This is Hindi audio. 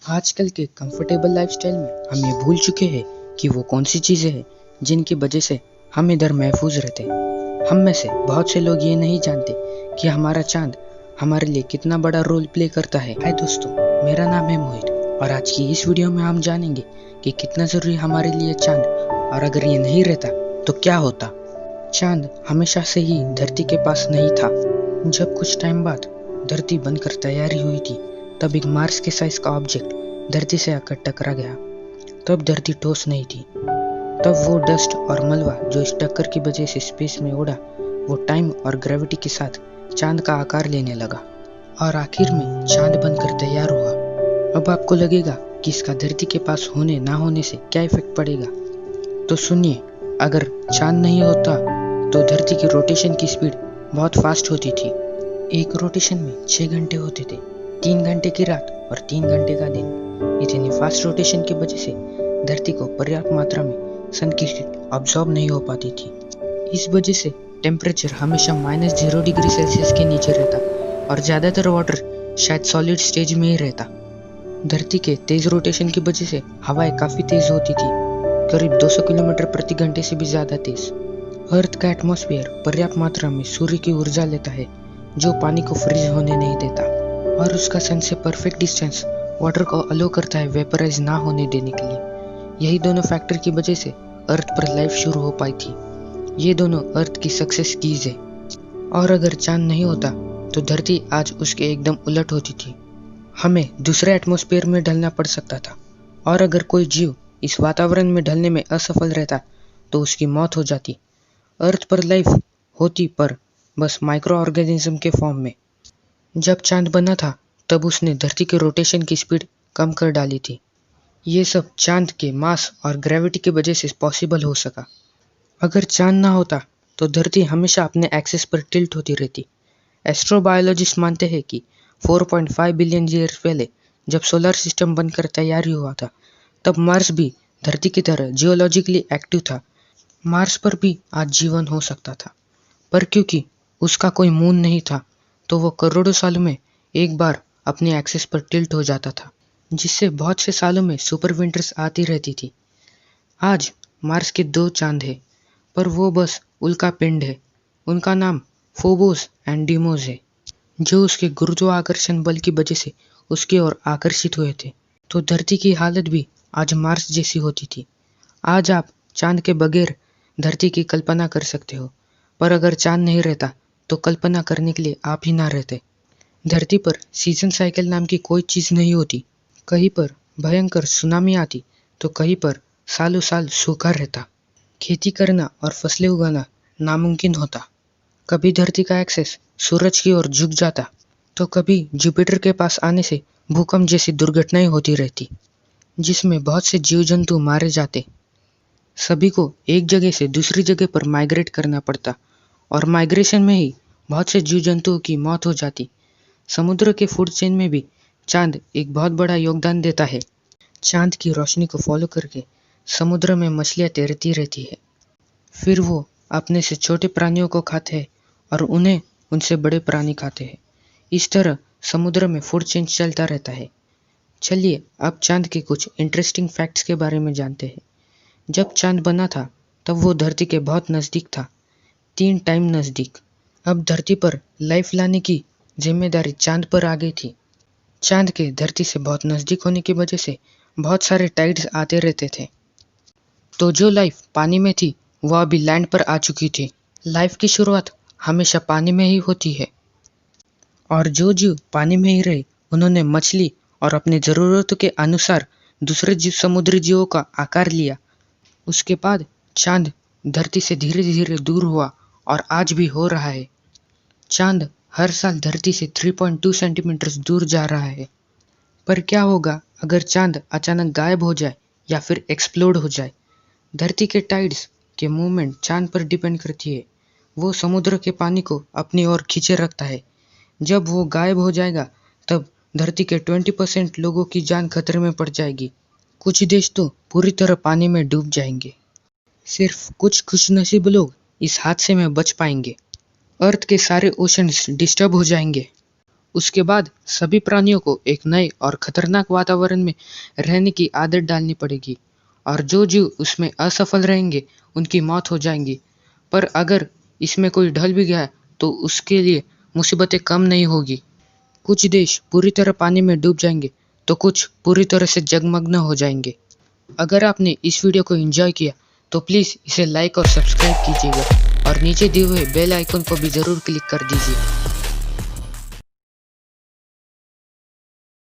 आजकल के कंफर्टेबल लाइफस्टाइल में हम ये भूल चुके हैं कि वो कौन सी चीज़ें हैं जिनकी वजह से हम इधर महफूज रहते हैं। हम में से बहुत से लोग ये नहीं जानते कि हमारा चांद हमारे लिए कितना बड़ा रोल प्ले करता है। हाय दोस्तों, मेरा नाम है मोहित और आज की इस वीडियो में हम जानेंगे कि कितना ज़रूरी हमारे लिए चांद, और अगर ये नहीं रहता तो क्या होता। चांद हमेशा से ही धरती के पास नहीं था। जब कुछ टाइम बाद धरती बनकर तैयारी हुई थी, तब एक मार्स के साइज का ऑब्जेक्ट धरती से आकर टकरा गया। तब धरती ठोस नहीं थी। तब वो डस्ट और मलबा जो इस टक्कर की वजह से स्पेस में उड़ा, वो टाइम और ग्रेविटी के साथ चांद का आकार लेने लगा और आखिर में चांद बनकर तैयार हुआ। अब आपको लगेगा कि इसका धरती के पास होने ना होने से क्या इफेक्ट पड़ेगा। तो सुनिए, अगर चांद नहीं होता तो धरती की रोटेशन की स्पीड बहुत फास्ट होती थी। एक रोटेशन में 6 घंटे होते थे, 3 घंटे की रात और 3 घंटे का दिन। इतनी फास्ट रोटेशन की वजह से धरती को पर्याप्त मात्रा में सन की हीट अब्सॉर्ब नहीं हो पाती थी। इस वजह से टेम्परेचर हमेशा -0 डिग्री सेल्सियस के नीचे रहता और ज़्यादातर वाटर शायद सॉलिड स्टेज में ही रहता। धरती के तेज रोटेशन की वजह से हवाएं काफ़ी तेज होती थी, करीब 200 किलोमीटर प्रति घंटे से भी ज़्यादा तेज। अर्थ का एटमॉस्फेयर पर्याप्त मात्रा में सूर्य की ऊर्जा लेता है, जो पानी को फ्रीज होने नहीं देता, और उसका सन से परफेक्ट डिस्टेंस वाटर को अलो करता है वेपराइज ना होने देने के लिए। यही दोनों फैक्टर की वजह से अर्थ पर लाइफ शुरू हो पाई थी। ये दोनों अर्थ की सक्सेस कीज है। और अगर चांद नहीं होता तो धरती आज उसके एकदम उलट होती थी। हमें दूसरे एटमॉस्फेयर में ढलना पड़ सकता था, और अगर कोई जीव इस वातावरण में ढलने में असफल रहता तो उसकी मौत हो जाती। अर्थ पर लाइफ होती, पर बस माइक्रो ऑर्गेनिज्म के फॉर्म में। जब चांद बना था तब उसने धरती के रोटेशन की स्पीड कम कर डाली थी। ये सब चांद के मास और ग्रेविटी की वजह से पॉसिबल हो सका। अगर चांद ना होता तो धरती हमेशा अपने एक्सिस पर टिल्ट होती रहती। एस्ट्रोबायोलॉजिस्ट मानते हैं कि 4.5 बिलियन ईयर्स पहले जब सोलर सिस्टम बनकर तैयारी हुआ था, तब मार्स भी धरती की तरह जियोलॉजिकली एक्टिव था। मार्स पर भी आज जीवन हो सकता था, पर क्योंकि उसका कोई मून नहीं था, तो वो करोड़ों सालों में एक बार अपने एक्सिस पर टिल्ट हो जाता था, जिससे बहुत से सालों में सुपर विंटर्स आती रहती थी। आज मार्स के 2 चांद हैं, पर वो बस उल्का पिंड है। उनका नाम फोबोस एंड डीमोस है, जो उसके गुरुत्वाकर्षण बल की वजह से उसकी ओर आकर्षित हुए थे। तो धरती की हालत भी आज मार्स जैसी होती थी। आज आप चांद के बगैर धरती की कल्पना कर सकते हो, पर अगर चांद नहीं रहता तो कल्पना करने के लिए आप ही ना रहते। धरती पर सीजन साइकिल नाम की कोई चीज़ नहीं होती। कहीं पर भयंकर सुनामी आती तो कहीं पर सालों साल सूखा रहता। खेती करना और फसलें उगाना नामुमकिन होता। कभी धरती का एक्सेस सूरज की ओर झुक जाता, तो कभी जुपिटर के पास आने से भूकंप जैसी दुर्घटनाएं होती रहती, जिसमें बहुत से जीव जंतु मारे जाते। सभी को एक जगह से दूसरी जगह पर माइग्रेट करना पड़ता, और माइग्रेशन में ही बहुत से जीव जंतुओं की मौत हो जाती। समुद्र के फूड चेन में भी चांद एक बहुत बड़ा योगदान देता है। चांद की रोशनी को फॉलो करके समुद्र में मछलियाँ तैरती रहती है। फिर वो अपने से छोटे प्राणियों को खाते हैं और उन्हें उनसे बड़े प्राणी खाते हैं। इस तरह समुद्र में फूड चेन चलता रहता है। चलिए अब चांद के कुछ इंटरेस्टिंग फैक्ट्स के बारे में जानते हैं। जब चांद बना था तब वो धरती के बहुत नज़दीक था, 3 टाइम नज़दीक। अब धरती पर लाइफ लाने की जिम्मेदारी चांद पर आ गई थी। चांद के धरती से बहुत नज़दीक होने की वजह से बहुत सारे टाइड्स आते रहते थे। तो जो लाइफ पानी में थी वो अभी लैंड पर आ चुकी थी। लाइफ की शुरुआत हमेशा पानी में ही होती है, और जो जीव पानी में ही रहे उन्होंने मछली और अपने ज़रूरतों के अनुसार दूसरे जीव समुद्री जीवों का आकार लिया। उसके बाद चांद धरती से धीरे धीरे दूर हुआ और आज भी हो रहा है। चांद हर साल धरती से 3.2 सेंटीमीटर दूर जा रहा है। पर क्या होगा अगर चांद अचानक गायब हो जाए या फिर एक्सप्लोड हो जाए? धरती के टाइड्स के मूवमेंट चांद पर डिपेंड करती है। वो समुद्र के पानी को अपनी ओर खींचे रखता है। जब वो गायब हो जाएगा तब धरती के 20% लोगों की जान खतरे में पड़ जाएगी। कुछ देश तो पूरी तरह पानी में डूब जाएंगे। सिर्फ कुछ खुशनसीब लोग इस हादसे में बच पाएंगे। अर्थ के सारे ओशंस डिस्टर्ब हो जाएंगे उसके बाद सभी प्राणियों को एक नए और खतरनाक वातावरण में रहने की आदत डालनी पड़ेगी और जो जीव उसमें असफल रहेंगे उनकी मौत हो जाएगी। पर अगर इसमें कोई ढल भी गया तो उसके लिए मुसीबतें कम नहीं होगी। कुछ देश पूरी तरह पानी में डूब जाएंगे तो कुछ पूरी तरह से जगमग्न हो जाएंगे। अगर आपने इस वीडियो को एंजॉय किया तो प्लीज़ इसे लाइक और सब्सक्राइब कीजिएगा और नीचे दिए हुए बेल आइकन को भी ज़रूर क्लिक कर दीजिए।